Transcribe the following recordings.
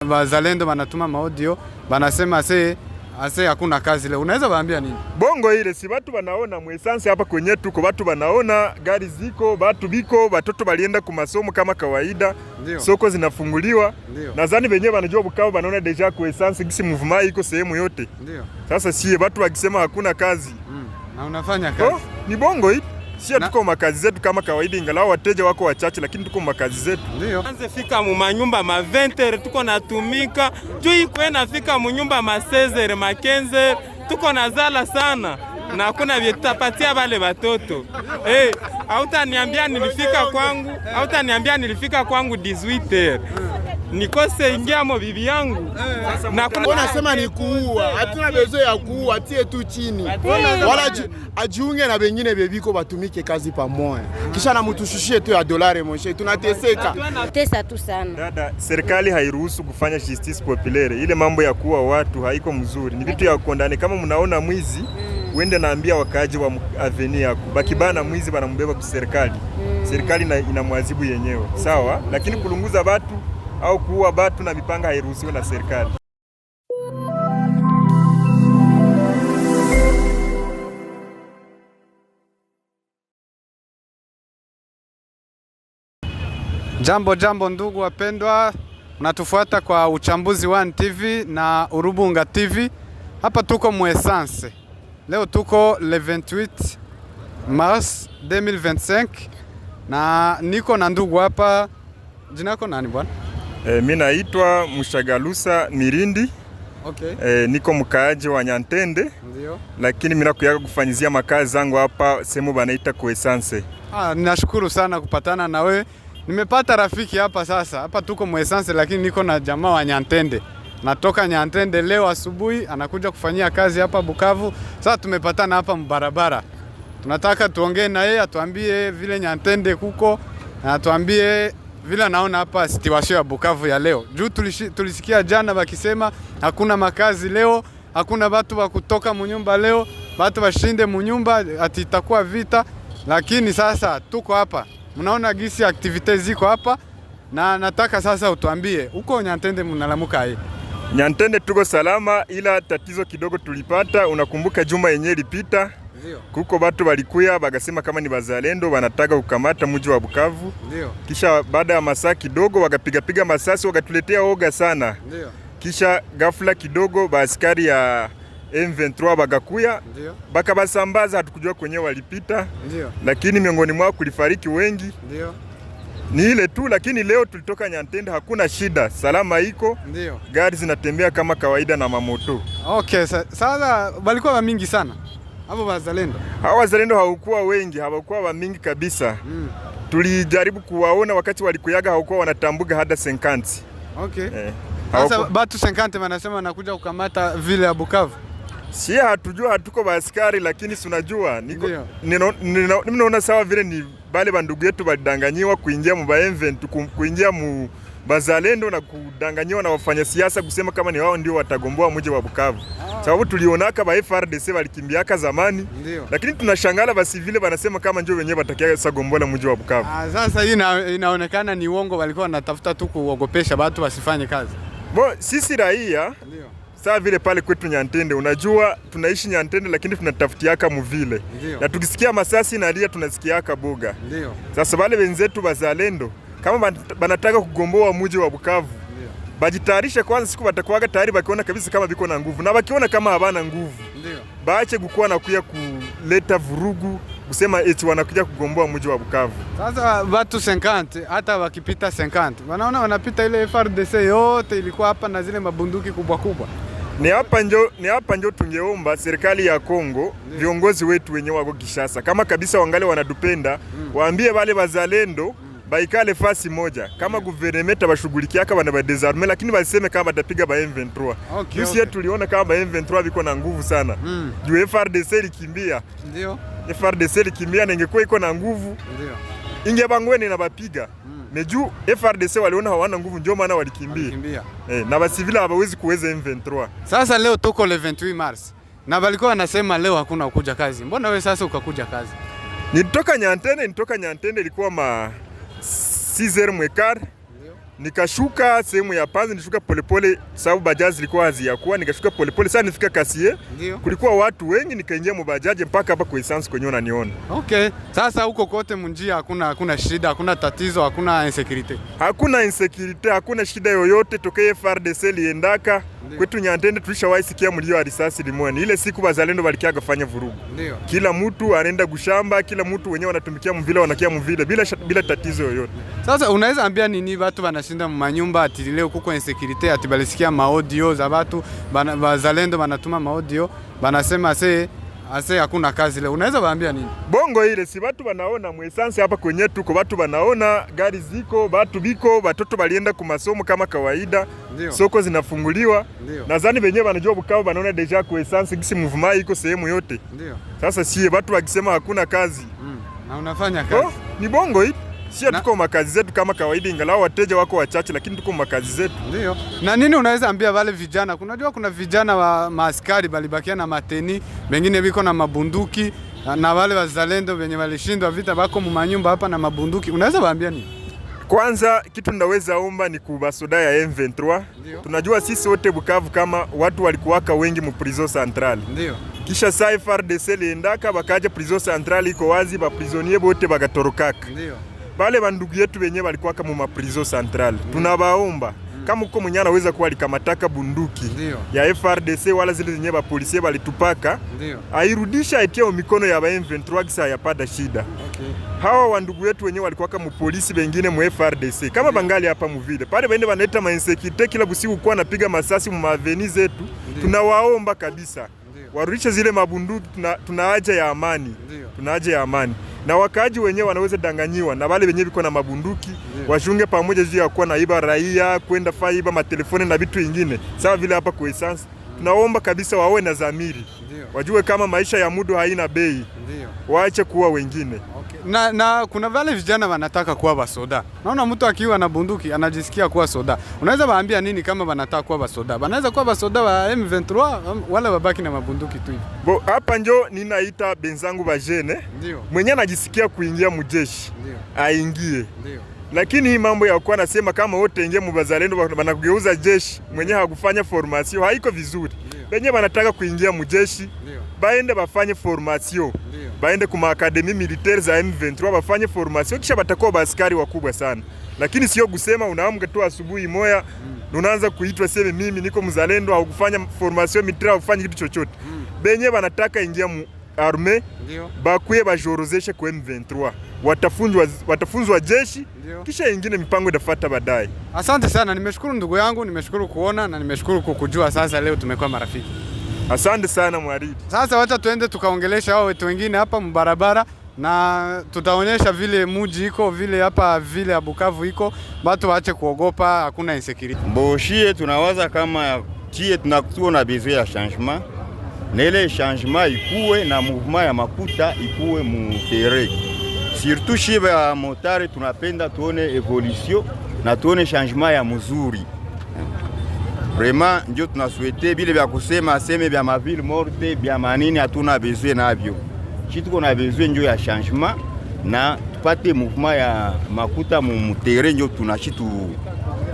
Wazalendo wanatuma maudio, wanasema ase hakuna kazi leo. Unaweza waambia nini? Bongo ile si watu wanaona mwesansi hapa kwenye tuko watu wanaona gari ziko, watu biko, watoto walienda ku masomo kama kawaida. Ndiyo. Soko zinafunguliwa. Nadhani wenyewe wanajua Bukavu wanaona deja ku essence gisi movement iko sehemu yote. Ndiyo. Sasa si watu wakisema hakuna kazi. Na unafanya kazi. Ni bongo hii. Sia tuko makazi zetu kama kawaida, ingalau wateja wako wachache, lakini tuko makazi zetu. Ndio. Anze fika mu manyumba ma 20 tuko natumika. Juu iko nafika mu nyumba ma 16 ma 15 tuko nazala sana. Na hakuna vitapatia wale watoto. Hautaniambia nilifika kwangu 18h. Nikose ingia mo bibi yangu. Na kuna unasema ni kuua. Hatuna bezo ya kuua, tie tu chini. Wala ajiunge na wengine bebiko batumike kazi pamoja. Kisha na mtushushie tu ya dolari moshe. Tunateseka. Tesa tu sana. Dada, serikali hairuhusu kufanya justice populaire. Ile mambo ya kuua watu haiko mzuri. Ni vitu ya kondani. Kama mnaona mwizi, uende naambia wakaaji wa avenue yako. Bakibana mwizi banambeba kwa serikali. Serikali inamwazibu yenyewe. Sawa? Lakini kulunguza watu au kuua watu na mipanga hairuhusiwi na serikali. Jambo ndugu wapendwa, mnatufuata kwa Uchambuzi One TV na Urubunga TV. Hapa tuko Muessence. Leo tuko le 28 Mars 2025 na niko na ndugu hapa. Jina lako nani bwana? Mimi naitwa Mushagalusa Mirindi. Okay. Niko mkaaji wa Nyantende. Ndio. Lakini mimi nakuyaga kufanyizia makazi zangu hapa sehemu banaita ku Essence. Ninashukuru sana kupatana na wewe. Nimepata rafiki hapa sasa. Hapa tuko Muessence lakini niko na jamaa wa Nyantende. Natoka Nyantende leo asubuhi anakuja kufanyia kazi hapa Bukavu. Sasa tumepatana hapa mbarabara. Tunataka tuongee na yeye atuambie vile Nyantende kuko na atuambie vile naona hapa situation ya Bukavu ya leo. Juu tulisikia jana wakisema hakuna makazi leo, hakuna watu wa kutoka munyumba leo, watu washinde munyumba ati itakuwa vita. Lakini sasa tuko hapa. Mnaona gisi activities ziko hapa na nataka sasa utuambie huko Nyantende mnalamuka hii. Nyantende tuko salama, ila tatizo kidogo tulipata. Unakumbuka juma yenyewe ilipita? Ndio. Kuko watu walikuya bagasema kama ni wazalendo wanataka kukamata mji wa Bukavu. Ndio. Kisha baada ya masaa kidogo wakapiga masasi wakatuletea oga sana. Ndio. Kisha ghafla kidogo baaskari ya M23 bagakuya. Ndio. Bakabasambaza, hatukujua kwenye walipita. Ndio. Lakini miongoni mwao kulifariki wengi. Ndio. Ni ile tu, lakini leo tulitoka Nyantende hakuna shida. Salama iko. Ndio. Gari zinatembea kama kawaida na mamoto. Okay, sasa walikuwa wa mingi sana. Hapo wazalendo. Hawa wazalendo hawakuwa wengi, hawakuwa wa mingi kabisa. Tulijaribu kuwaona wakati walikuyaga hawakuwa wanatambuga hada 50. Okay. Sasa batu 50 wanasema wanakuja kukamata vile ya Bukavu. Si hatujua, hatuko baaskari, lakini tunajua ninaona sawa vile ni bale bandugu yetu balidanganyiwa kuingia mu M23, kuingia mu bazalendo na kudanganyiwa na wafanya siasa kusema kama ni wao ndio watagomboa mji wa Bukavu. Sababu tulionaka ba FRDC walikimbiaka zamani. Ndiyo. Lakini tunashangala basi vile wanasema kama ndio wenyewe watakia sagombola mji wa Bukavu. Sasa hii inaonekana ni uongo, walikuwa wanatafuta tu kuogopesha watu wasifanye kazi. Sisi raia, ndio. Saa vile pale kwetu Nyantende, unajua tunaishi Nyantende lakini tunatafutiaka muvile. Na tukisikia masasi na lia tunasikiaka boga. Ndio. Sasa wale wenzetu bazalendo kama banataka kugomboa mji wa Bukavu, bajitayarishe kwanza, siku batakuwaga tayari bakiona kabisa kama biko na nguvu. Na bakiona kama habana nguvu, baache kukuwa na kuya kuleta vurugu kusema eti wanakuja kugomboa mji wa Bukavu. Sasa watu 50 hata wakipita 50 wanaona wanapita ile FRDC yote ilikuwa hapa na zile mabunduki kubwa. Ni hapa njo tungeomba serikali ya Kongo, viongozi wetu wenyewe wako Kinshasa kama kabisa wangale wanadupenda, waambie wale wazalendo baikale fasi moja. Kama guvernmenta bashughulikiaka bana ba desarme, lakini baseme kama batapiga ba M23. Sisi tuliona kama ba M23 biko na nguvu sana. Juu FRDC likimbia. Ndio. FRDC likimbia na ingekuwa iko na nguvu. Ndio. Ingebangweni na bapiga. Meju FRDC waliona hawana nguvu ndio maana walikimbia. Na basivila hawawezi kuweza M23. Sasa leo tuko le 28 Mars. Na walikuwa wanasema leo hakuna kuja kazi. Mbona wewe sasa ukakuja kazi? Nitoka Nyantende ilikuwa 6h15. Nikashuka sehemu ya panzi, nishuka polepole sababu bajaji zilikuwa haziyakuwa, nikashuka polepole sana nifika Kasie. Kulikuwa watu wengi, nikaingia mu bajaji mpaka hapa kwa essence kwenye unaniona. Okay. Sasa huko kote munjia hakuna shida, hakuna tatizo, hakuna insecurity. Hakuna insecurity, hakuna shida yoyote tokea FARDC liendaka. Kwetu Nyantende tulishawahi sikia mlio wa risasi limoni. Ile siku bazalendo walikia kufanya vurugu. Ndio. Kila mtu anaenda gushamba, kila mtu wenyewe wanatumikia mvile wanakia mvile bila tatizo yoyote. Sasa unaweza ambia nini watu wanashinda manyumba ati leo kuko insecurity, ati balisikia maaudio za watu bazalendo banatuma maaudio banasema ase hakuna kazi leo. Unaweza waambia nini? Bongo ile si watu wanaona mwesansi hapa kwenye tuko, watu wanaona gari ziko, watu biko, watoto balienda ku masomo kama kawaida. Ndiyo. Soko zinafunguliwa. Nadhani wenyewe wanajua Bukavu wanaona deja ku essence gisi movement iko sehemu yote. Ndio. Sasa sie watu wakisema hakuna kazi. Na unafanya kazi. Ni bongo hii. Sio tuko makazi zetu kama kawaida, ingalau wateja wako wachache, lakini tuko makazi zetu. Ndio. Na nini unaweza ambia wale vijana? Unajua kuna vijana wa maaskari balibakia na mateni, wengine biko na mabunduki, na wale wazalendo wenye walishindwa vita bako mu manyumba hapa na mabunduki. Unaweza waambia nini? Kwanza kitu ndaweza omba ni kubasoda ya M23. Ndiyo. Tunajua sisi wote Bukavu kama watu walikuwaka wengi mu prison central. Ndio. Kisha sai FARDC liendaka bakaja prison central iko wazi, ba prisonnier bote bagatorokaka. Ndio. Bale bandugu yetu wenyewe walikuwa kama mu prison central. Tunabaomba kama uko mwenye anaweza kuwa likamataka bunduki. Ndiyo. Ya FARDC wala zile zenyewe ba polisi balitupaka. Ndio. Airudisha itia mikono ya ba M23 kisa yapata shida. Okay. Hawa wandugu wetu wenyewe walikuwa kama polisi wengine mu FARDC kama bangali hapa mu vile. Pale baende wanaita ma insecurity kila busiku kwa napiga masasi mu maveni zetu. Tunawaomba kabisa. Warudishe zile mabunduki, tuna haja ya amani. Tuna haja ya amani. Na wakaaji wenyewe wanaweza danganyiwa na wale wenyewe biko na mabunduki, washunge pamoja juu ya kuwa na iba raia, kwenda faiba matelefoni na vitu vingine. Sawa vile hapa kwa essence. Tunaomba kabisa wawe na dhamiri. Wajue kama maisha ya mudu haina bei. Waache kuwa wengine. Okay. Na kuna wale vijana wanataka kuwa basoda. Naona mtu akiwa na bunduki anajisikia kuwa soda. Unaweza waambia nini kama wanataka kuwa basoda? Wanaweza kuwa basoda wa M23 wala wabaki na mabunduki tu hivi? Hapa njo ninaita benzangu bajene. Mwenye anajisikia kuingia mujeshi. Aingie. Ndio. Lakini hii mambo ya kuwa nasema kama wote ingie mubazalendo wanakugeuza jeshi, mwenye hakufanya formation haiko vizuri. Benye wanataka kuingia mujeshi, baende bafanye formation. Baende kuma akademi militaire za M23 bafanye formation kisha batakuwa baskari wakubwa sana. Lakini sio kusema unaamka tu asubuhi moja unaanza kuitwa sema mimi niko mzalendo au kufanya formation militaire au kufanya kitu chochote. Benye wanataka ingia mu arme bakuye bajorozeshe kwa M23. Watafunzwa jeshi. Ndiyo. Kisha ingine mipango itafuata baadaye. Asante sana, nimeshukuru ndugu yangu, nimeshukuru kuona na nimeshukuru kukujua. Sasa leo tumekuwa marafiki. Asante sana Mwaridi. Sasa wacha tuende tukaongelesha hao wetu wengine hapa mbarabara na tutaonyesha vile muji iko vile hapa vile ya Bukavu iko, watu waache kuogopa, hakuna insecurity. Boshie tunawaza kama tie tunakuwa na besoin ya changement. Na ile changement ikuwe na mouvement ya makuta ikuwe mu terrain. Surtout shiba ya motari tunapenda tuone evolution na tuone changement ya mzuri. Vraiment ndio tunasouhaiter bile vya kusema aseme vya maville morte vya manini hatuna besoin navyo. Kitu kuna besoin ndio ya changement na tupate mouvement ya makuta mu terrain ndio tunashitu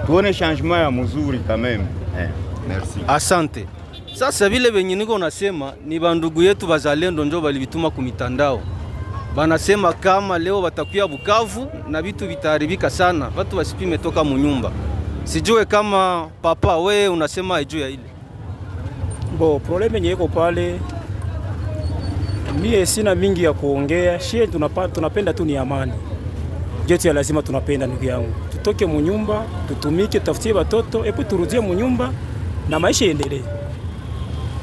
tuone changement ya mzuri quand même. Merci. Asante. Sasa vile venye niko nasema ni bandugu yetu bazalendo ndio balivituma ku mitandao. Banasema kama leo watakuya Bukavu na vitu vitaharibika sana, watu wasipime toka munyumba. Sijue kama papa we unasema juu ya ile. Probleme yenye iko pale, mie sina mingi ya kuongea, shie tunapenda tu ni amani. Jetu ya lazima tunapenda ndugu yangu. Tutoke munyumba, tutumike, tafutie watoto, epo turudie munyumba na maisha endelee.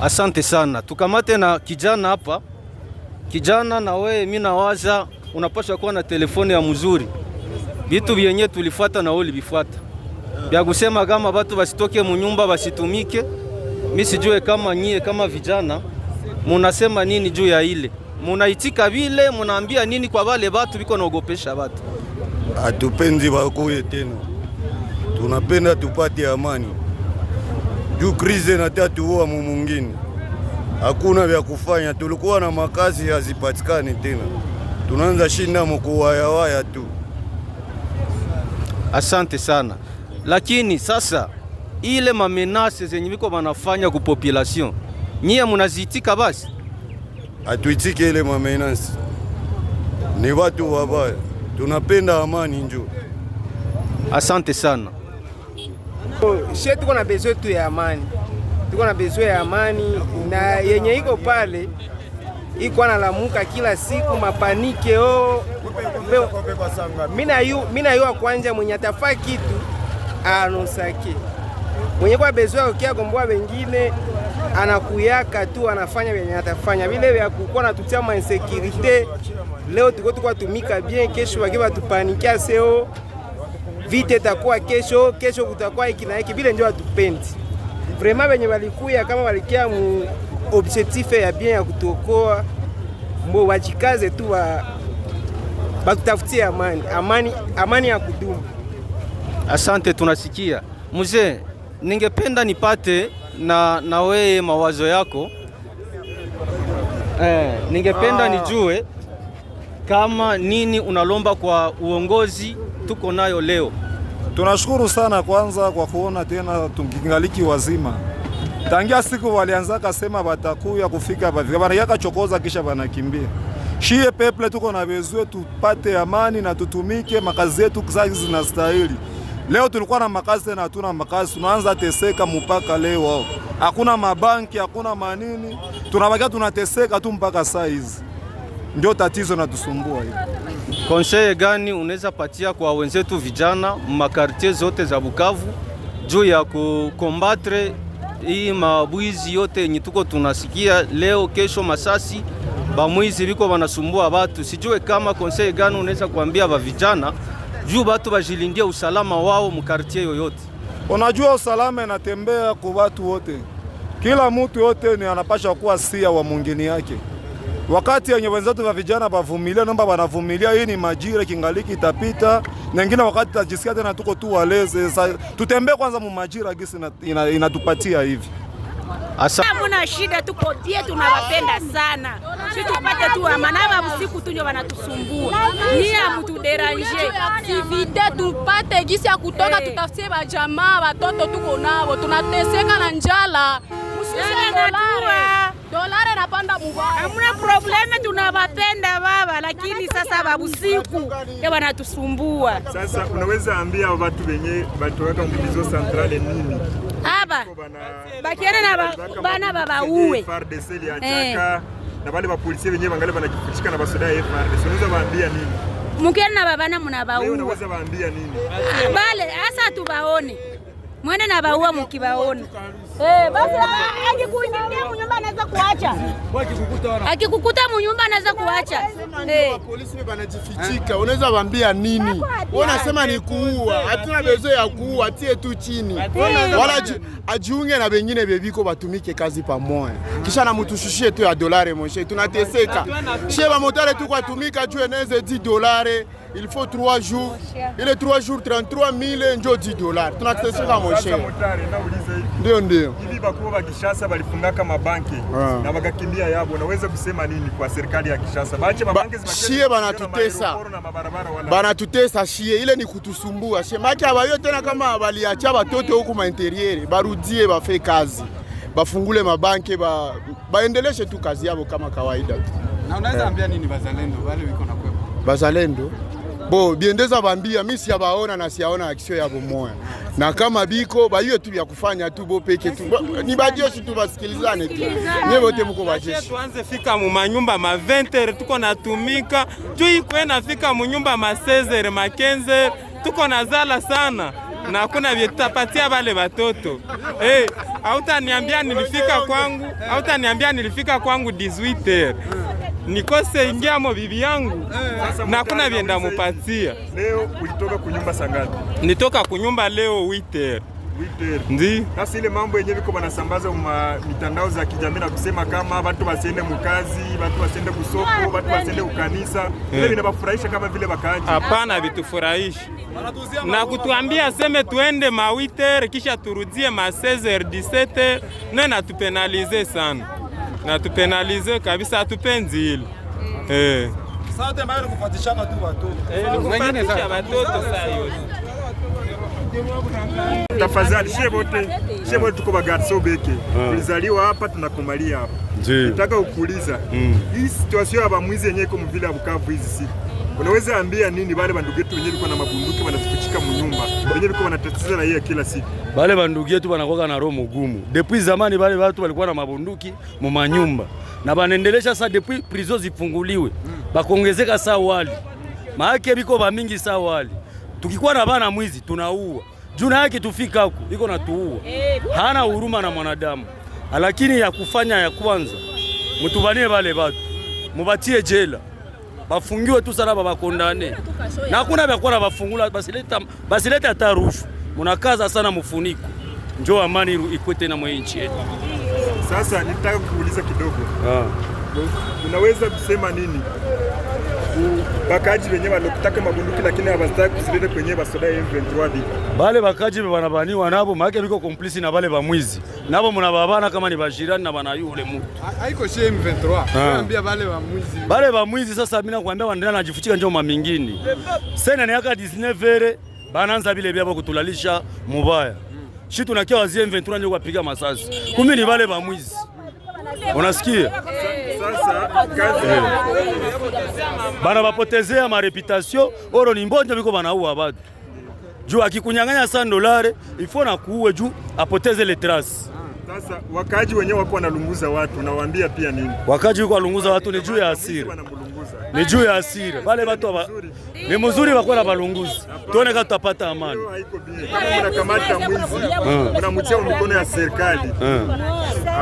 Asante sana. Tukamate na kijana hapa. Kijana na wewe mimi nawaza unapaswa kuwa na telefoni ya mzuri. Vitu vyenye tulifuata na wewe ulivifuata. Bia kusema kama watu wasitoke munyumba wasitumike. Mimi sijue kama nyie kama vijana munasema nini juu ya ile. Munaitika vile munaambia nini kwa wale watu biko naogopesha watu. Hatupendi wakuye tena. Tunapenda tupate amani. Juu krize na tatu wa mwingine. Hakuna vya kufanya, tulikuwa na makazi hazipatikani tena. Tunaanza shinda mkuwaya waya tu. Asante sana. lakini sasa ile mamenase zenye biko banafanya ku population nyie munazitika basi? Atuitike ile mamenase, ni watu wabaya, tunapenda amani njo. Asante sana. She tuko na besoin tu ya amani, tuko na besoin ya amani, na yenye iko pale iko analamuka kila siku mapanike. Mina yua kwanja mwenye atafaa kitu anosake, mwenye kwa besoin ukia gomboa wengine anakuyaka tu anafanya venye atafanya vile vya kukuwa na tutia ma insécurité. Leo tuko tumika bien, kesho wakiwa tupanikia seo vite takuwa kesho kutakuwa hiki na hiki, vile ndio watupendi. Vraiment wenye walikuya kama walikia mu objectif ya bien ya kutokoa, mbo wajikaze tu batutafutie amani ya kudumu. Asante, tunasikia. Mzee, ningependa nipate na wewe mawazo yako. Ningependa nijue kama nini unalomba kwa uongozi tuko nayo leo. Tunashukuru sana kwanza kwa kuona tena tungingaliki wazima. Tangia siku walianza kasema batakuya kufika bana yaka chokoza kisha banakimbia. Shie peple tuko na bezwe tupate amani na tutumike makazi yetu kazi zinastahili. Leo tulikuwa na makazi tena hatuna makazi, tunaanza teseka mpaka leo. Hakuna mabanki, hakuna manini. Tunabakia tunateseka tu mpaka saa hizi. Ndio tatizo natusumbua hivi. Conseil gani unaweza patia kwa wenzetu vijana makartie zote za Bukavu juu ya kukombatre hii mabwizi yote yenye tuko tunasikia leo kesho masasi bamwizi biko banasumbua watu? Sijue kama conseil gani unaweza kuambia ba vijana juu watu bajilindie usalama wao mkartie yoyote. Unajua usalama inatembea kwa watu wote. Kila mtu yote ni anapasha kuwa sia wa mwingine yake. Wakati yenye wenzetu wa vijana bavumilia, naomba banavumilia, hii ni majira kingaliki itapita. Nyingine wakati tajisikia tena tuko tu waleze. Tutembee kwanza mu majira gisi inatupatia hivi. Hamuna shida, tuko tie, tunawapenda sana. Sisi tupate tu amani, usiku tu ndio wanatusumbua. Ni mtu déranger. Activité tupate gisi ya kutoka tutafutie bajamaa, watoto tuko nao. Tunateseka na njala. Dolare napanda mubaya. Hamuna probleme, tunawapenda baba, lakini sasa babusiku ndio wanatusumbua. Sasa unaweza ambia watu wenye batoweka mbilizo centrale nini? Aba bakiana na bana baba uwe FARDC liachaka na wale wa polisi wenyewe wangalia wanajifuchika na basoda ya FARDC. Unaweza waambia nini? Mkiana na babana mnabaua. Unaweza waambia nini? Bale asa tubaone. Mwende na baua mkibaona. Basi akikuingia mnyumba anaweza kuacha. Akikukuta mnyumba anaweza kuacha. Polisi wanajifichika. Unaweza waambia nini? Unasema ni kuua. Hatuna besoin ya kuua, tie tu chini. Wala ajiunge na wengine bebiko batumike kazi pamoja. Kisha na mutushushie tu ya dolari monshe. Tunateseka. Sheba motare tu kwa tumika juu eneze $10. Il faut 3 jours. Il est 3 jours 33 000 njo $10. Tunateseka monshe. Ndio. Hivi bakuu wa Kishasa balifungaka mabanki na wakakimbia yabo. Unaweza kusema nini kwa serikali ya Kishasa? Baache mabanki shie banatutesa. Banatutesa shie, ile ni kutusumbua. Shie maki abayo tena kama baliacha watoto huko ma interieur, barudie bafe kazi. Bafungule mabanki baendeleshe tu kazi yabo kama kawaida. Na unaweza ambia nini bazalendo wale wiko na kwepo? Bazalendo biendeza bambia mimi siyabaona na siyaona action yabo moya. Na kama biko bayo tu ya kufanya tu bo peke tu. Ni bajeshi tu basikilizane tu. Nyewe wote mko bajeshi. Tuanze fika mu manyumba ma 20h tuko natumika. Juu iko nafika mu nyumba ma 16h ma 15h tuko nazala sana. Na hakuna vitapatia wale watoto. Hautaniambia nilifika kwangu 18h. Nikose ingia mo bibi yangu na kuna vienda mupatia. Leo ulitoka kunyumba sangapi? Nitoka kunyumba leo 8h. Ndi. Sasa ile mambo yenyewe biko banasambaza mitandao za kijamii na kusema kama watu wasiende mukazi, watu wasiende kusoko, watu wasiende kukanisa. Ile vinabafurahisha kama vile bakaaji. Hapana, vitufurahishi. Na kutuambia seme tuende ma 8h kisha turudie ma 16h 17h na natupenalize sana. Na tupenalize kabisa, hatupenzi hili. Sasa tena kufuatishana tu watoto. Kufuatisha watoto saa yote. Tafadhali shebote tuko bagarso beke. Tulizaliwa hapa tunakomalia hapa. Nataka ukuuliza. Hii situation ya bamwizi yenyewe iko mvile ya Bukavu hizi siku. Unaweza ambia nini wale bandugu yetu wenyewe biko na mabunduki wanatufichika munyumba. Wenyewe biko wanatatiza raia kila siku. Wale bandugu yetu wanakuwa na roho mgumu. Depuis zamani wale watu walikuwa na mabunduki mu manyumba. Na banaendelesha sasa depuis prison zifunguliwe. Bakuongezeka saa wali. Maana biko ba mingi saa wali. Tukikuwa na bana mwizi tunaua. Juna yake tufika huko iko na tuua. Hana huruma na mwanadamu. Lakini ya kufanya ya kwanza mtubanie wale watu. Mubatie jela. Bafungiwe tu sana babakondane. Na hakuna vya kuwa bafungula basileta hata rushwa. Munakaza sana mfuniko. Njoo amani ikuwe tena mwa nchi yetu. Sasa nitaka kuuliza kidogo. Unaweza kusema nini? Bakaji wenyewe walokutaka mabunduki lakini hawastaki kuzileta kwenye basoda M23 biko. Bale bakaji banabaniwa nabo maana biko komplice na bale bamwizi. Nabo mnababana kama ni bajirani na bana yule mtu. Haiko she M23. Naambia bale bamwizi. Bale bamwizi sasa mimi nakwambia wanaendelea najifuchika njoo mamingini. Sasa ni yaka 19 banaanza vile vyabo kutulalisha mubaya. Shi tunakia wazie M23 ndio kupiga masasi. Kumbe ni bale bamwizi. Unasikia? Sasa kazi bana bapotezea ma reputation oro ni mbonjo biko banaua bado. Juu akikunyang'anya $100 ifo na kuue juu apoteze le trace. Sasa wakaji wenyewe wako wanalunguza watu na waambia pia nini? Wakaji wako walunguza watu ni juu ya hasira. Ni juu ya hasira. Wale watu ni mzuri wako na balunguzi. Tuone kama tutapata amani. Kama mnakamata mwizi, mnamtia mikono ya serikali.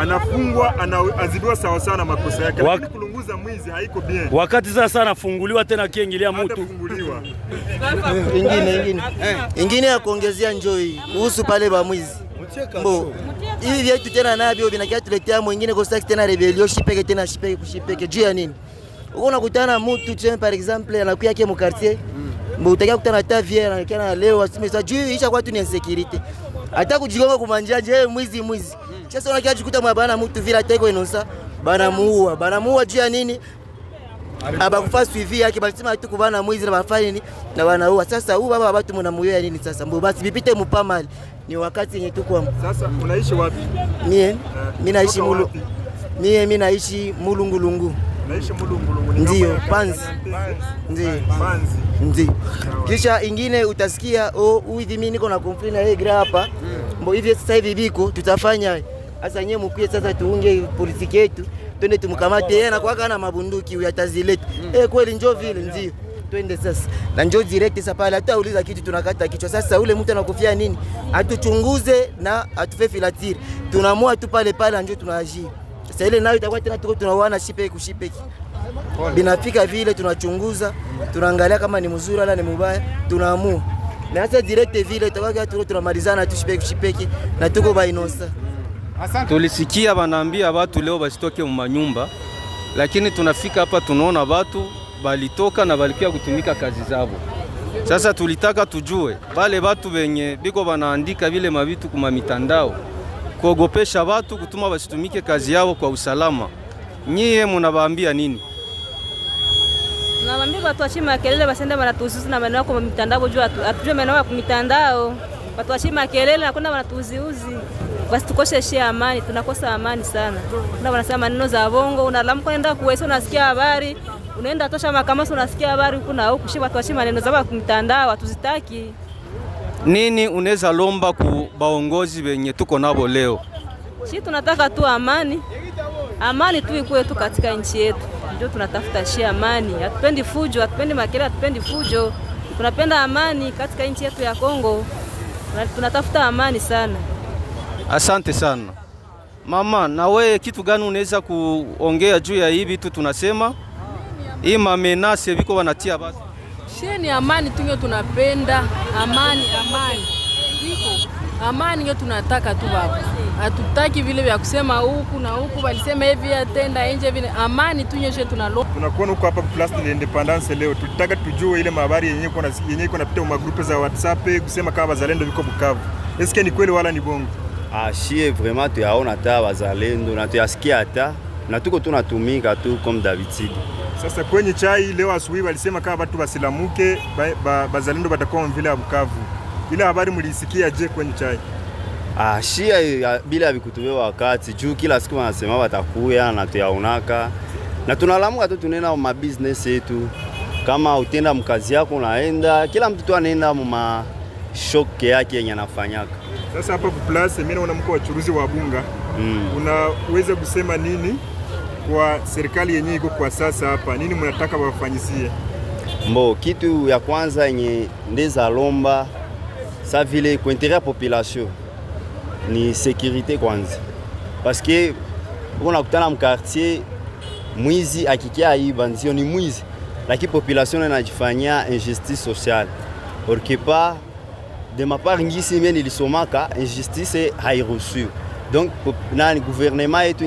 Anafungwa, anaadhibiwa sawa sawa na makosa yake. Lakini kulunguza mwizi haiko bien. Wakati sasa anafunguliwa tena akiingilia mtu. Ingine ya kuongezea njoi kuhusu pale ba mwizi. Mbo hivi vyetu tena navyo vinakia tuletea mwingine kwa sababu tena rebellion shipeke tena shipeke juu ya nini? Uko unakutana mtu tuseme par exemple anakuja yake mu quartier. Mbo utakia kutana hata viera anakiana leo asime sasa juu isha kwa tu ni insecurity. Hata kujigonga kumanjaje mwizi. Sasa unakia jikuta mwabana mtu vile hata iko inosa banamuua juu ya nini? Abakufa suivi yake balisema tu kubana mwizi na bafanya nini na wanaua. Sasa huu baba watu mnamuua nini sasa? Mbo basi vipite mpamali. Ni wakati yenye tuko. Sasa unaishi wapi? Mimi naishi Mulungulungu. Naishi Mulungulungu. Ndio, Panzi. Ndio. Kisha ingine utasikia hivi mimi niko na complain na gra hapa. Mbo hivi sasa hivi biko tutafanya sasa nyewe mkuye sasa tuunge politiki yetu. Twende tumkamate yeye na kwa na mabunduki uyatazileta. Kweli njoo vile ndio. Twende sasa. Na njoo direct sasa pale hata uliza kitu tunakata kichwa. Sasa ule mtu anakufia nini? Atuchunguze na atufe filatiri. Tunaamua tu pale njoo tunaajiri. Sasa ile nayo itakuwa tena tuko tunaoana shipeki. Binafika vile tunachunguza, tunaangalia kama ni mzuri wala ni mbaya, tunaamua. Na sasa direct vile itakuwa tunamalizana tu shipeki na tuko bainosa. Tulisikia wanaambia watu leo basitoke mu manyumba, lakini tunafika hapa tunaona watu balitoka na balikuwa kutumika kazi zao. Sasa tulitaka tujue wale watu wenye biko wanaandika vile mavitu kuma mitandao kuogopesha watu kutuma wasitumike kazi yao kwa usalama. Nyie mnawaambia nini? Nawaambia watu wachima kelele basende wanatuuzizi na maneno kwa mitandao juu atujue maneno ya mitandao. Watu wachima kelele na kuna wanatuuziuzi. Basi tukoshe amani, tunakosa amani sana. Kuna wanasema maneno za bongo, unalamu kwenda kuwesa unasikia habari, unaenda tosha makamasi unasikia habari huko na huko, watu wachima maneno za mitandao hatuzitaki. Nini unaweza lomba ku baongozi wenye tuko nabo leo? Sisi tunataka tu amani. Amani tu ikuwe tu katika nchi yetu. Ndio tunatafuta amani. Hatupendi fujo, hatupendi makelele, hatupendi fujo. Tunapenda amani katika nchi yetu ya Kongo. Tunatafuta amani sana. Asante sana. Mama, na wewe kitu gani unaweza kuongea juu ya hivi tu tunasema? Hii mamenase biko wanatia basi. Shie ni amani tu ndio tunapenda, amani. Iko amani ndio tunataka tu baba. Hatutaki vile vya kusema huku na huku walisema hivi atenda nje vile. Amani tu ndio tunalo. Tunakuwa huko hapa Place de l'Independance leo. Tulitaka tujue ile habari yenyewe iko napita kwa groupe za WhatsApp kusema kama wazalendo biko Bukavu. Eske ni kweli wala ni bongo? Shie vraiment tuyaona hata wazalendo na tuyasikia hata na tuko tunatumika tu comme d'habitude. Sasa kwenye chai leo asubuhi walisema kama watu wasilamuke bazalendo batakuwa mvile ya Bukavu. Ile habari mlisikia je kwenye chai? Shia bila vikutubia wakati juu kila siku wanasema watakuya na tuyaonaka na tunalamuka tu tunena ma business yetu. Kama utenda mkazi yako unaenda, kila mtu tu anaenda mma shock yake yenye anafanyaka. Sasa hapa ku place mimi naona mko wachuruzi wa bunga. Unaweza kusema nini kwa serikali yenyewe iko kwa sasa hapa? Nini mnataka wafanyizie? Kitu ya kwanza yenye ndeza lomba sa vile kwa intérêt population ni sécurité kwanza. Parce que unakutana mkartier mwizi akikia iba ndio ni mwizi. Lakini population inajifanyia injustice sociale. Orkepa de ma part ngisi mimi nilisomaka injustice hairuhusiwi. Donc nani gouvernement yetu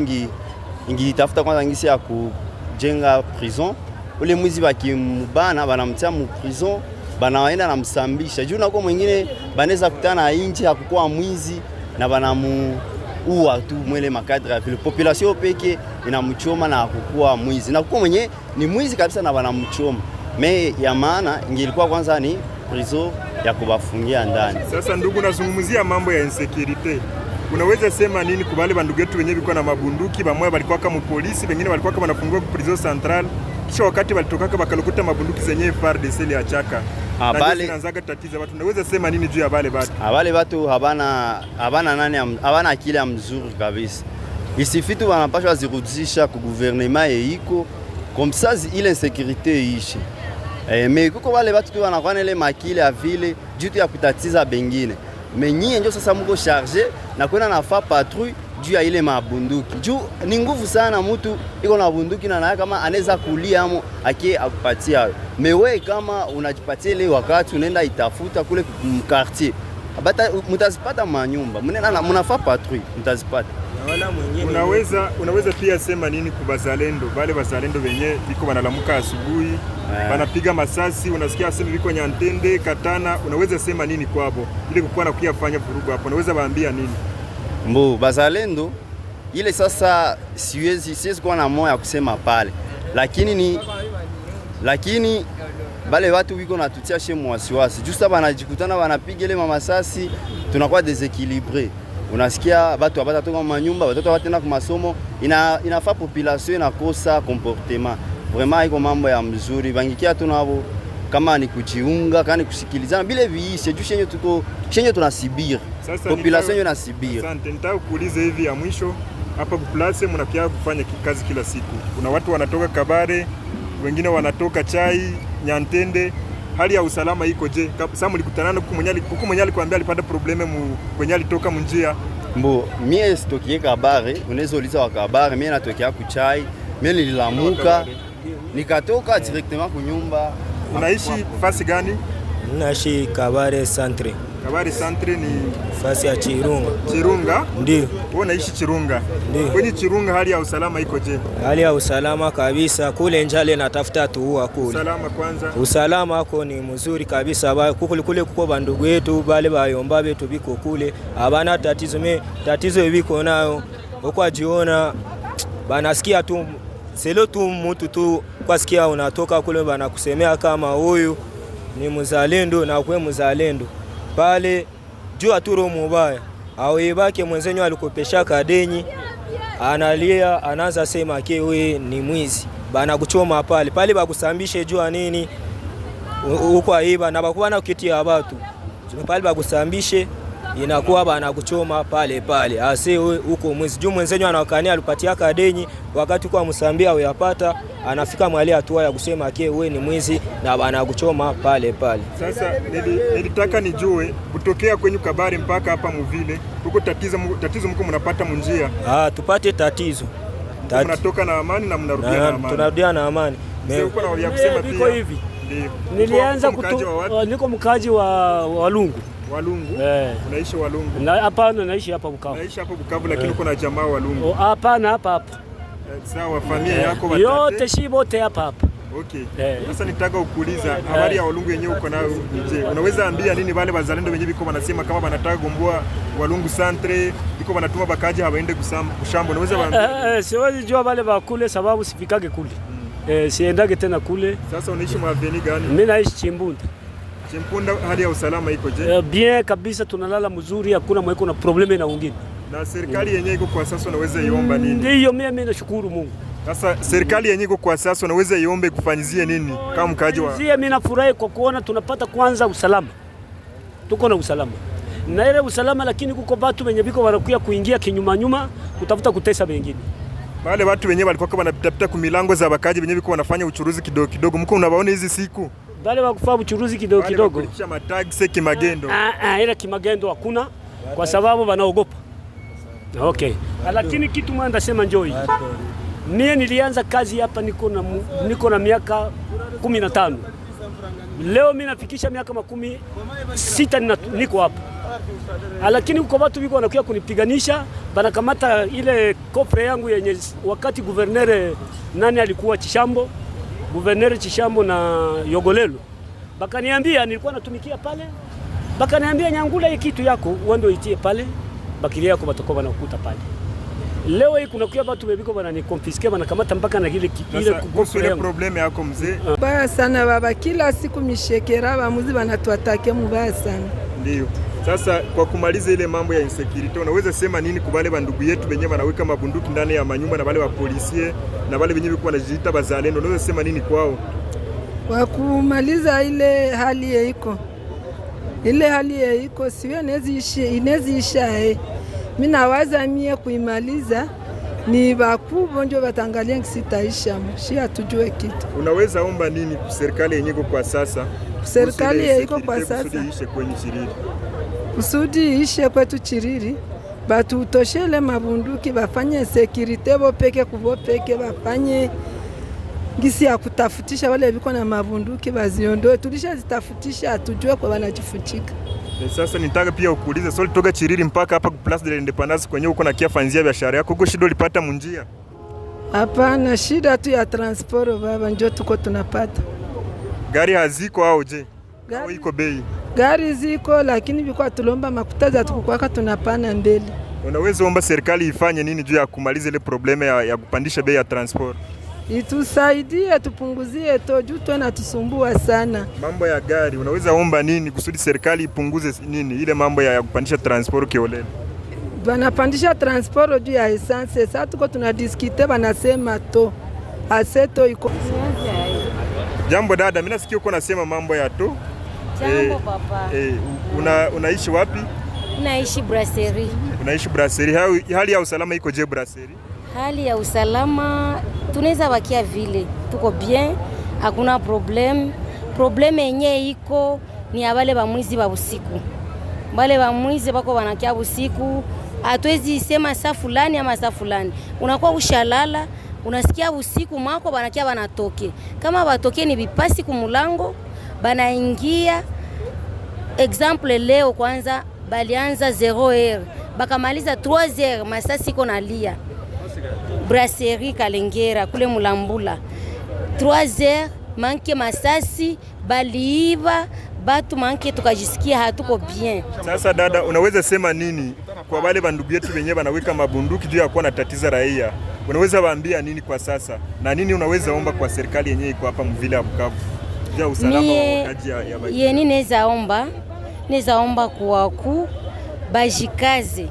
ingitafuta kwanza ngisi ya kujenga prison. Ule mwizi bakimubana banamtia mu prison, banaenda na msambisha. Juu nako mwingine banaweza kutana nje hakukuwa mwizi na banamu uwa tu mwele makadra vile population peke inamchoma na hakukuwa mwizi. Na kuko mwenye ni mwizi kabisa na banamchoma. Me ya maana ingilikuwa kwanza ni prison ya kubafungia ndani. Sasa ndugu, nazungumzia mambo ya insecurity. Unaweza sema nini kwa wale bandugu wetu wenyewe biko na mabunduki, bamoya balikuwa kama polisi, wengine walikuwa kama wanafungua prison central. Kisha wakati walitokaka bakalukuta mabunduki zenyewe FARDC ile achaka. Bale zinaanzaga tatiza watu. Unaweza sema nini juu ya bale watu? Bale watu habana akili ya mzuri kabisa. Isifitu wanapashwa zirudisha ku gouvernement yeiko comme ça ile insécurité ishi. Mais kuko wale watu tu wanakuwa ile makili ya vile juu ya kutatiza bengine. Mais nyinyi ndio sasa mko charger na kwenda nafa patrouille juu ya ile mabunduki. Juu ni nguvu sana mtu iko na bunduki na kama anaweza kulia amo akie akupatia. Mewe kama unajipatia ile wakati unaenda itafuta kule mkartier. Bata mtazipata manyumba. Mnafa patrouille mtazipata. Unaweza pia sema nini kwa bazalendo? Wale bazalendo wenyewe biko wanalamuka asubuhi, wanapiga masasi, unasikia sema biko Nyantende, Katana, unaweza sema nini kwabo? Ile kukuwa na kuyafanya vurugu hapo. Unaweza waambia nini? Bazalendo ile sasa siwezi kuwa na moyo ya kusema pale. Lakini bale watu wiko natutia shemu wasiwasi. Justa banajikutana wanapiga ile masasi, tunakuwa déséquilibré. Unasikia watu wabata toka manyumba, watoto watenda kwa masomo, inafaa population inakosa comportement. Vraiment iko mambo ya mzuri. Bangikia tu nabo kama ni kujiunga, kama ni kusikilizana bila viishe juu shenye tunasibiri. Population inasibiri. Asante, nitaka kuuliza hivi ya mwisho hapa kuplace mnakia kufanya kazi kila siku. Kuna watu wanatoka Kabare, wengine wanatoka Chai, Nyantende. Hali ya usalama iko je? Sasa mlikutana huko mwenye alikwambia alipata probleme kwenye alitoka munjia. Mie sitokie Kabare, unaweza uliza wa Kabare, mie natokea Kuchai, mie nililamuka nikatoka directement kunyumba. Unaishi fasi gani? Naishi Kabare Centre. Kabare Centre ni fasi ya Chirunga. Chirunga? Ndio. Wewe unaishi Chirunga? Ndio. Kwenye Chirunga hali ya usalama iko je? Hali ya usalama kabisa, kule njale natafuta tuua kule. Usalama kwanza? Usalama wako ni mzuri kabisa, kule kuko bandugu yetu bale bayomba betu biko kule, abana tatizo biko nayo, uko ajiona banasikia tu selo tu mtu tu kwa sikia unatoka kule banakusemea kama huyu ni mzalendo na kwe mzalendo pale juu aturo mubaya au ibake mwenzenyo alikopesha kadenyi analia anaanza sema ke wewe ni mwizi bana kuchoma pale bakusambishe jua nini huko aiba na bakubana ukitia watu pale bakusambishe inakuwa bana kuchoma pale ase huko mwizi juu mwenzenyo anakania alipatia kadenyi wakati kwa msambia uyapata anafika mahali hatua ya kusema ke wewe ni mwizi na bana kuchoma pale. Sasa nilitaka nijue kutokea kwenye Kabare mpaka hapa Muvile huko tatizo mko mnapata munjia? Tupate tatizo. Mnatoka na amani na mnarudia na amani. Tunarudia na amani. Huko na ya kusema pia hivi. Nilianza niko mkaji wa Walungu. Walungu? Unaishi Walungu? Hapana, naishi hapa Bukavu. Naishi hapa Bukavu lakini uko na jamaa Walungu? Hapana, hapa. Sawa, familia yako watate? Yote shibote hapa. Okay. Sasa nitaka ukuuliza habari ya Walungu yenyewe uko nayo nje. Unaweza ambia nini wale wazalendo wenyewe biko wanasema kama wanataka gomboa Walungu Centre, biko wanatuma bakaji hawaende kushambo. Unaweza waambia? Siwezi jua wale bakule sababu sifikage kule. Siendage tena kule. Sasa unaishi mwaveni gani? Mimi naishi Chimbunda. Chimpunda, hali ya usalama iko je? Bien kabisa, tunalala mzuri, hakuna mweko na probleme na wengine. Na serikali yenyewe iko kwa sasa unaweza iomba nini? Ndiyo mimi nashukuru Mungu. Sasa serikali yenyewe iko kwa sasa unaweza iombe kufanyizie nini kama mkaji wa? Mimi nafurahi kwa kuona tunapata kwanza usalama. Tuko na usalama. Na ile usalama, lakini kuko watu wenye biko wanakuya kuingia kinyuma nyuma kutafuta kutesa wengine. Wale watu wenyewe walikuwa wanapita kwa milango za bakaji wenyewe biko wanafanya uchuruzi kidogo kidogo. Mko unawaona hizi siku? Wale wakufanya uchuruzi kidogo kidogo. Wale kulipisha mataxi kimagendo. Ile kimagendo hakuna kwa sababu wanaogopa. Okay. Lakini kitu mwana ndasema njoo hii. Mimi nilianza kazi hapa niko na miaka 15. Leo mimi nafikisha miaka 16 niko hapa. Lakini uko watu biko wanakuja kunipiganisha, banakamata ile kofre yangu yenye wakati guvernere nani alikuwa Chishambo, guvernere Chishambo na Yogolelo. Bakaniambia nilikuwa natumikia pale. Bakaniambia nyangula hii kitu yako uende uitie pale. Bakili yako batakuwa banakuta pale. Leo hii kuna kuya watu bebiko bananikonfiske banakamata mpaka na ile kofre yangu. Probleme yako mzee. Baya sana baba, kila siku mishekera bamuzi banatuatake mubaya sana. Ndio. Sasa kwa kumaliza ile mambo ya insecurity, unaweza sema nini kwa wale bandugu yetu wenyewe wanaweka mabunduki ndani ya manyumba na wale wa polisi na wale wenyewe kwa wanajiita bazalendo, unaweza sema nini kwao? Kwa kumaliza ile hali yeiko. Ile hali yeiko siwe ineziisha mimi nawaza mie kuimaliza ni bakubwa ndio batangalia kisitaisha mshi atujue kitu. Unaweza omba nini kwa serikali yenyewe kwa sasa? Serikali iko kwa sasa kusudi kwenye Chiriri. Kusudi ishe kwetu Chiriri, batu utoshele mabunduki bafanye security bo peke kubo peke bafanye ngisi ya kutafutisha wale biko na mabunduki baziondoe, tulishazitafutisha atujue kwa wanajifuchika. Sasa nitaka pia ukuulize swali toka Chiriri mpaka hapa ku Place de l'Independance kwenye uko na kiafanzia biashara yako, uko shida ulipata munjia? Hapana, shida tu ya transport baba ndio tuko tunapata. Gari haziko au je? Au iko bei? Gari ziko lakini biko tulomba makuta za tukukwaka tunapana mbele. Unaweza omba serikali ifanye nini juu ya kumaliza ile probleme ya kupandisha bei ya transport? Itusaidie tupunguzie toju tena tusumbua sana. Mambo ya gari unaweza omba nini kusudi serikali ipunguze nini ile mambo ya kupandisha transport kiolela? Banapandisha transport juu ya essence. Sasa tuko tunadiskite banasema to aseto iko. Jambo dada, mimi nasikia uko nasema mambo ya to. Jambo papa. Unaishi wapi? Naishi Brasserie. Unaishi Brasserie. Hali ya usalama iko je Brasserie? Hali ya usalama tunaweza wakia vile. Tuko bien, hakuna problem. Problem yenyewe iko ni wale bamwizi ba usiku. Wale bamwizi bako wanakia usiku. Hatuwezi sema saa fulani ama saa fulani. Unakuwa ushalala, unasikia usiku mwako banakia banatoke. Kama batoke ni bipasi kumulango, banaingia. Example leo kwanza balianza 0h, bakamaliza 3h, masasi iko nalia. Brasserie Kalengera kule Mulambula. 3h manke masasi baliiba batu manke tukajisikia hatuko bien. Sasa dada, unaweza sema nini kwa wale bandugu yetu wenyewe wanaweka mabunduki juu ya kuwa natatiza raia? Unaweza waambia nini kwa sasa? Na nini unaweza omba kwa serikali yenyewe iko hapa mvile ya Bukavu? Juu usalama wa wakaji ya baki. Yeni neza omba kwa bajikaze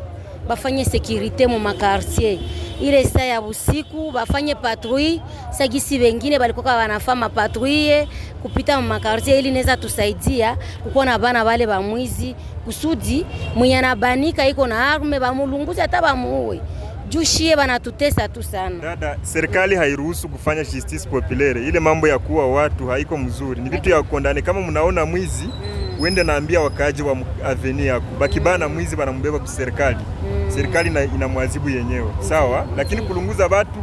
bafanye security mu makartier. Ile saa ya usiku bafanye patrouille, sagisi wengine balikuwa wanafanya patrouille kupita mu makartier ili neza tusaidia kuona bana wale ba mwizi kusudi mwenye anabanika iko na arme bamulunguza hata bamuue. Jushie banatutesa tu sana. Dada, serikali hairuhusu kufanya justice populaire. Ile mambo ya kuwa watu haiko mzuri. Ni vitu ya kondani. Kama mnaona mwizi, uende naambia wakaji wa avenue yako. Bakibana mwizi banambeba kwa serikali. Serikali inamwazibu yenyewe. Sawa? Lakini kulunguza watu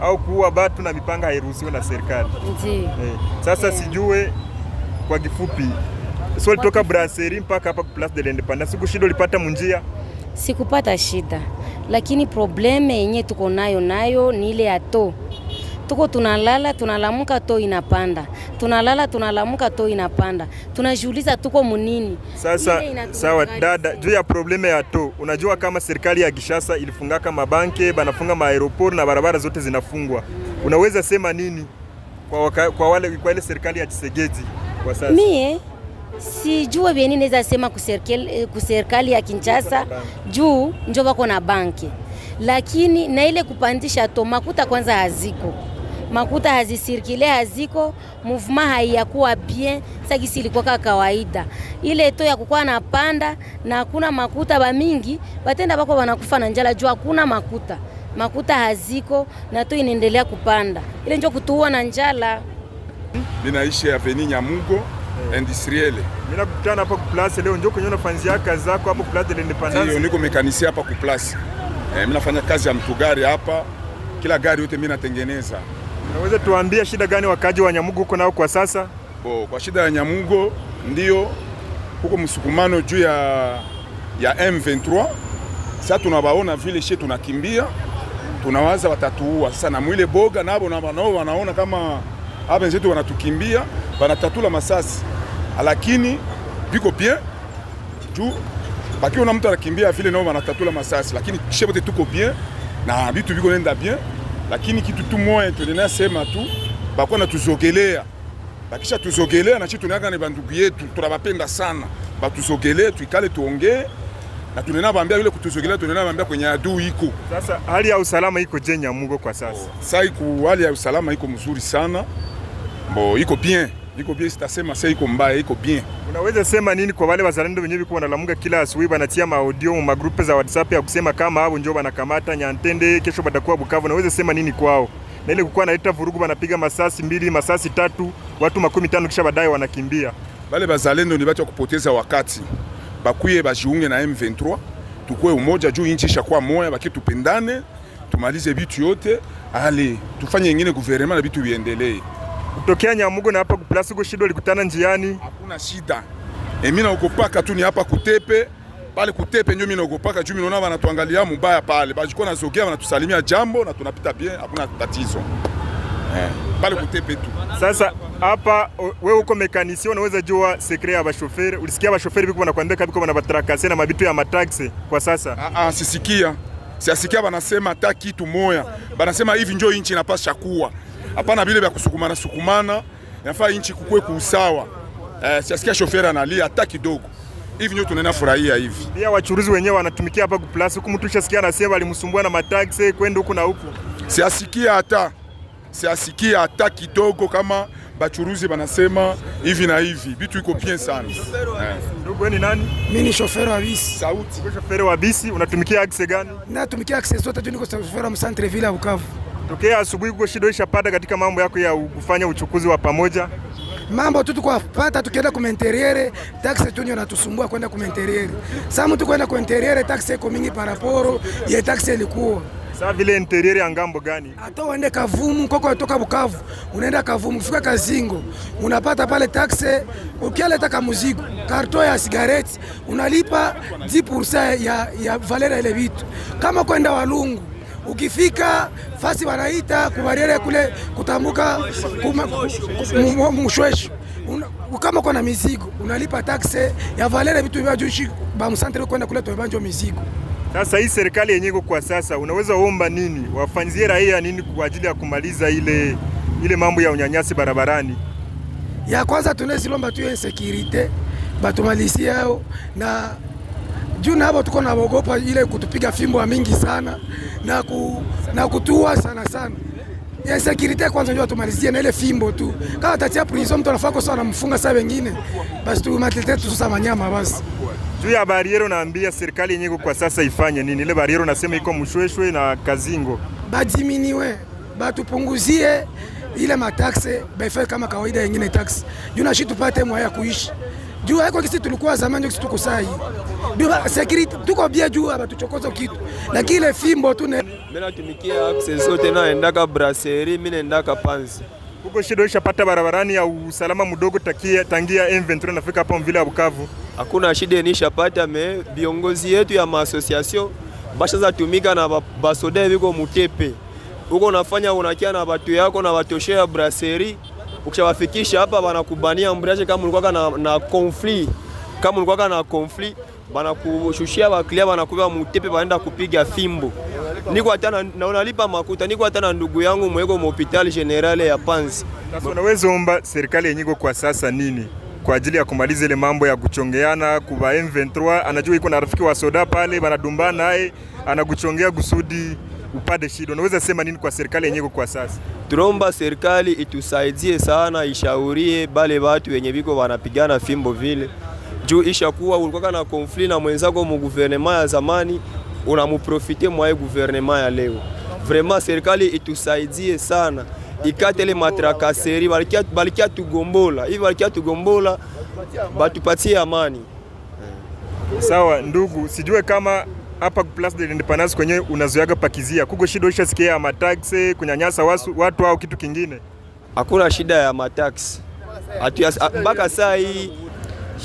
au kuua watu na mipanga hairuhusiwi na serikali. Sasa sijue kwa kifupi. Swali toka Brasserie mpaka hapa Place de l'Independance. Siku shida ulipata munjia? Sikupata shida. Lakini probleme yenye tuko nayo ni ile ya to. Tuko tunalala, tunalamuka to inapanda. Tunalala, tunalamuka to inapanda. Tunajiuliza tuko munini. Sasa sawa dada, juu ya probleme ya to. Unajua kama serikali ya Gishasa ilifungaka mabanke, banafunga maaeroport na barabara zote zinafungwa. Unaweza sema nini kwa ile serikali ya Tshisekedi kwa sasa? Sijue vyenini naweza sema kuserikali ya Kinshasa juu njo wako na banki, lakini na ile kupandisha to makuta kwanza haziko, makuta hazisirkile, haziko movement haiyakuwa bien sagisi ilikuwa kawaida. Ile to ya kukua na panda na hakuna makuta ba mingi batenda bako wanakufa na njala juu hakuna makuta haziko na to inaendelea kupanda, ile njo kutuua na njala. Ninaishi Avenue Nyamugo industrielle. Mimi nakutana hapa ku place leo njoo kwenye unafanyia kazi zako hapo place de l'independance. Ndio niko mekanisia hapa ku place. Mimi nafanya kazi ya mtugari hapa. Kila gari yote mimi natengeneza. Unaweza tuambie shida gani wakaji wa Nyamugo uko nao kwa sasa? Kwa shida ya Nyamugo ndio huko msukumano juu ya M23. Sasa tunabaona vile shetu tunakimbia. Tunawaza watatuua. Sasa na mwile boga nabo wanaona kama hapa wenzetu wanatukimbia, wanatatula masasi. Lakini biko bien juu bakiona mtu anakimbia vile nao wanatatula masasi, lakini shebote tuko bien na vitu biko nenda bien, lakini kitu tu moja tunasema tu bako na tuzogelea. Bakisha tuzogelea na sisi tunaga ni bandugu yetu, tunabapenda sana. Batuzogelee tuikale tuongee na tunena baambia yule kutuzogelea, tunena baambia kwenye adui iko. Sasa hali ya usalama iko je Nyamugo kwa sasa? Sasa iko hali ya usalama iko mzuri sana. Iko bien. Iko bien, sitasema sasa iko mbaya, iko bien. Unaweza sema nini kwa wale wazalendo wenyewe biko wanalamuka kila asubuhi banatia audio mu magrupe za WhatsApp ya kusema kama hao njoo banakamata Nyantende kesho batakuwa Bukavu? Unaweza sema nini kwao? Na ile kukua naita vurugu banapiga masasi 2, masasi 3, watu 15 kisha baadaye wanakimbia. Wale wazalendo ni watu wa kupoteza wakati. Bakuye bajiunge na M23, tukue umoja juu nchi ishakuwa moja, baki tupendane, tumalize vitu yote, ale tufanye nyingine gouvernement na vitu viendelee. Kutokea Nyamugo na hapa kuplasi uko shida ulikutana njiani? Hakuna shida. Mimi naogopaka tu ni hapa Kutepe. Pale Kutepe ndio mimi naogopaka juu mimi naona wanatuangalia mbaya pale. Bajikuwa nazogea wanatusalimia jambo na tunapita bien, hakuna tatizo. Pale Kutepe tu. Sasa hapa wewe uko mekanisio, unaweza jua secret ya bashoferi. Ulisikia bashoferi biko wanakuambia biko wanabatrakase na mabitu ya mataxi kwa sasa? Sisikia. Siasikia wanasema hata kitu moya. Wanasema hivi njoo inchi inapasha kuwa. Hapana vile vya kusukumana, inafaa inchi kukue kuusawa. Siasikia shofera analia hata kidogo. Hivi ndio tunaenda furahia hivi. Pia wachuruzi wenyewe wanatumikia hapa ku place huko, mtu ushasikia anasema alimsumbua na mataxi kwenda huko na huko. Siasikia hata kidogo kama bachuruzi banasema hivi na hivi. Vitu iko bien sana. Ndugu wewe ni nani? Mimi ni shofera wa bisi. Sauti. Uko shofera wa bisi, unatumikia axe gani? Natumikia axe zote tu, niko shofera mu centre ville ya Bukavu. Tokea asubuhi uko shida ishapata katika mambo yako ya kufanya uchukuzi wa pamoja? Mambo tu tuko pata tukienda ku interieur, taxi tu ndio natusumbua kwenda ku interieur. Sasa mtu kwenda ku interieur taxi iko mingi paraporo, ye taxi ilikuwa. Sasa vile interieur ya ngambo gani? Hata uende Kavumu, koko kutoka Bukavu, unaenda Kavumu, kufika Kazingo, unapata pale taxi, ukialeta kama mzigo, karto ya cigarette, unalipa 10% ya valera ile vitu. Kama kwenda Walungu, ukifika fasi wanaita kubariere kule kutambuka mshwesho, kama kuna mizigo unalipa taksi ya valera vitu vya jushi ba msantre kwenda kule tobanjo mizigo. Sasa hii serikali yenyewe kwa sasa unaweza omba nini? Wafanzie raia nini kwa ajili ya kumaliza ile mambo ya unyanyasi barabarani? Ya kwanza tunazilomba tu insecurity batumalizie yao na juu nabo tuko na ogopa ile kutupiga fimbo mingi sana na kutua sana. Ya security kwanza ndio tumalizie na ile fimbo tu. Kama tatia prison mtu anafaa kosa anamfunga saa wengine. Basi tumatete tu sasa manyama basi. Juu ya bariero naambia serikali yenyewe kwa sasa ifanye nini? Ile bariero nasema iko Mshweshwe na Kazingo. Badiminiwe, batupunguzie ile mataksi, baifa kama kawaida nyingine taksi. Juu na shitu tupate moyo kuishi. Juu haiko kisi tulikuwa zamani kisi tuko sahi. Juu security tuko bia juu hapa tuchokoza kitu. Lakini ile fimbo tu mimi natumikia access zote na endaka brasserie, mimi naendaka Panzi. Huko shida ishapata barabarani ya usalama mdogo tangia M23 nafika hapa mvile ya Bukavu. Hakuna shida nishapata me viongozi yetu ya maassociation bashaza tumika na basoda biko Mutepe. Huko unafanya unakia na watu yako na watoshea brasserie. Ukishawafikisha hapa wanakubania mbraje kama ulikuwa na conflict. Kama ulikuwa na conflict banakushushia baklia banakuwa Mutepe baenda kupiga fimbo. Niko hata na unalipa makuta, niko hata na ndugu yangu mweko mu hospitali generale ya Panzi. Sasa unaweza omba serikali yenyewe kwa sasa nini? kwa ajili ya kumaliza ile mambo ya kuchongeana kuba M23. Anajua iko na rafiki wa soda pale banadumbana naye, anakuchongea kusudi upade shida. Unaweza sema nini kwa serikali yenyewe kwa sasa? Tunaomba serikali itusaidie sana, ishaurie bale watu wenye biko wanapigana fimbo vile. Juu ishakuwa ulikuwa na konflit na mwenzako mu gouvernement ya zamani, unamuprofite mwa gouvernement ya leo. Vraiment serikali itusaidie sana. Ikatele matrakaseri balikia tugombola. Hivi balikia tugombola batupatie amani. Sawa ndugu, sijue kama hapa Place de l'Independance kwenye unazoeaga pakizia kuko shida ushasikia ya mataksi kunyanyasa watu au kitu kingine? Hakuna shida ya mataksi. Mpaka saa hii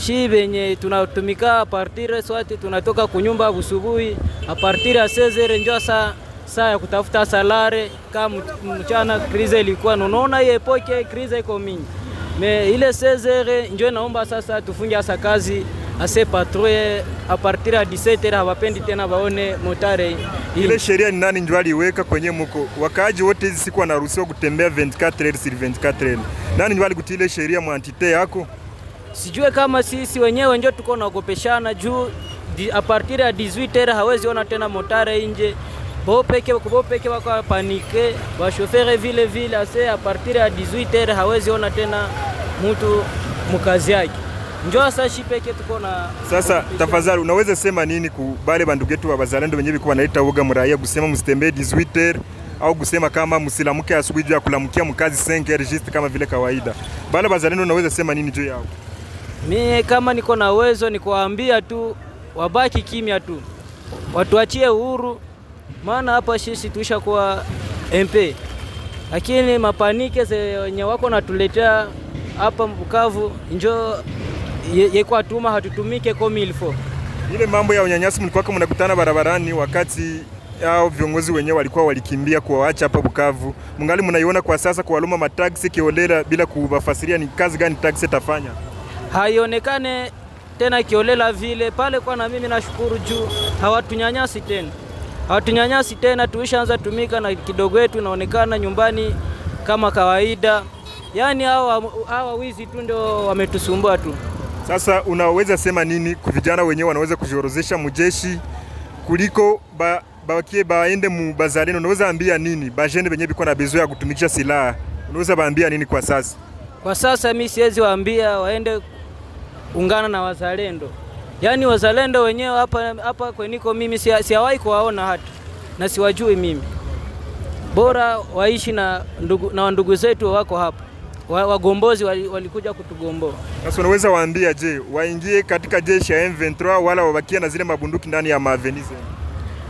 shi benye tunatumika a partir swati tunatoka kunyumba busubuhi a partir ya 16h njoo saa ya kutafuta salare. Kama mchana krize ilikuwa unaona hiyo epoke krize iko mingi. Ile 16h njoo naomba sasa tufunge asa kazi ase patrouille a partir ya 17h hawapendi tena baone motare. Ile sheria ni nani njoo aliweka kwenye mko? Wakaaji wote hizi siku wanaruhusiwa kutembea 24h sur 24h. Nani njoo alikutile sheria mwantite yako? Sijue kama sisi wenyewe ndio tuko naogopeshana juu a partir ya 18h hawezi ona tena motare nje. Bo peke wako panike, wa chauffeur vile ase a partir ya 18h hawezi ona tena mtu mkazi yake. Njoo sasa shipeke tuko na. Sasa tafadhali unaweza sema nini ku bale bandugu yetu wa bazalendo wenyewe biko wanaita uoga mraia kusema msitembee 18h au kusema kama msilamuke asubuhi juu ya kulamukia mkazi 5h just kama vile kawaida. Bale bazalendo unaweza sema nini juu yao? Mimi kama niko na uwezo ni kuambia tu wabaki kimya tu. Watuachie uhuru. Maana hapa sisi tuishakuwa MP. Lakini mapanike zenye wako natuletea hapa Bukavu njoo yekwa tuma hatutumike kama ilifo. Ile mambo ya unyanyasi mlikuwa kama mnakutana barabarani wakati hao viongozi wenyewe walikuwa walikimbia kuwaacha hapa Bukavu. Mungali mnaiona kwa sasa kwa waluma mataxi kiolela bila kubafasiria ni kazi gani taxi tafanya? Haionekane tena kiolela vile pale kwa na mimi nashukuru juu hawatunyanyasi tena. Hawatunyanyasi tena, tuishaanza tumika na kidogo yetu inaonekana nyumbani kama kawaida. Yaani hawa wizi tu ndio wametusumbua tu. Sasa unaweza sema nini kwa vijana wenyewe wanaweza kujiorozesha mjeshi kuliko bakie baende mu bazalendo? Unaweza ambia nini bajende wenyewe biko na besoin ya kutumikisha silaha? Unaweza baambia nini kwa sasa? Kwa sasa mimi siwezi waambia waende ungana na wazalendo. Yaani wazalendo wenyewe hapa kweniko mimi siwahi kuwaona hata na siwajui mimi. Bora waishi na ndugu zetu wako hapa. Wagombozi walikuja kutugomboa. Sasa unaweza waambia je, waingie katika jeshi ya M23 wala wabakie na zile mabunduki ndani ya mavenize?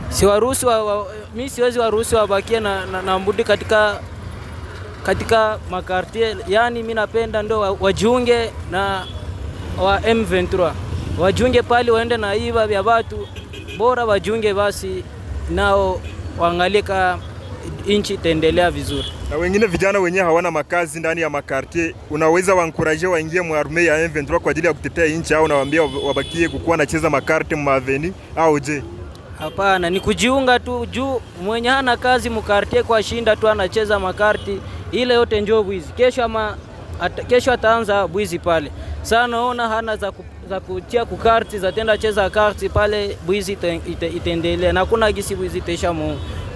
Siwaruhusu mimi siwezi waruhusu wabakie na mbunduki katika makartie. Yaani mimi napenda ndo wajiunge na wa M23. Wajiunge pale waende na iba vya watu. Bora wajiunge basi nao waangalika inchi itaendelea vizuri. Na wengine vijana wenyewe hawana makazi ndani ya makartie, unaweza wankuraje waingie mu arme ya M23 kwa ajili ya kutetea inchi au nawaambia wabakie kukuwa nacheza makarte mu aveni au je? Hapana, ni kujiunga tu juu mwenye hana kazi mu kartie kwa shinda tu anacheza makarti ile yote njoo bwizi. Kesho ataanza bwizi pale. Sana naona hana za kutia kukarti za tenda cheza karti pale bwizi itaendelea na kuna gisi bwizi tesha mu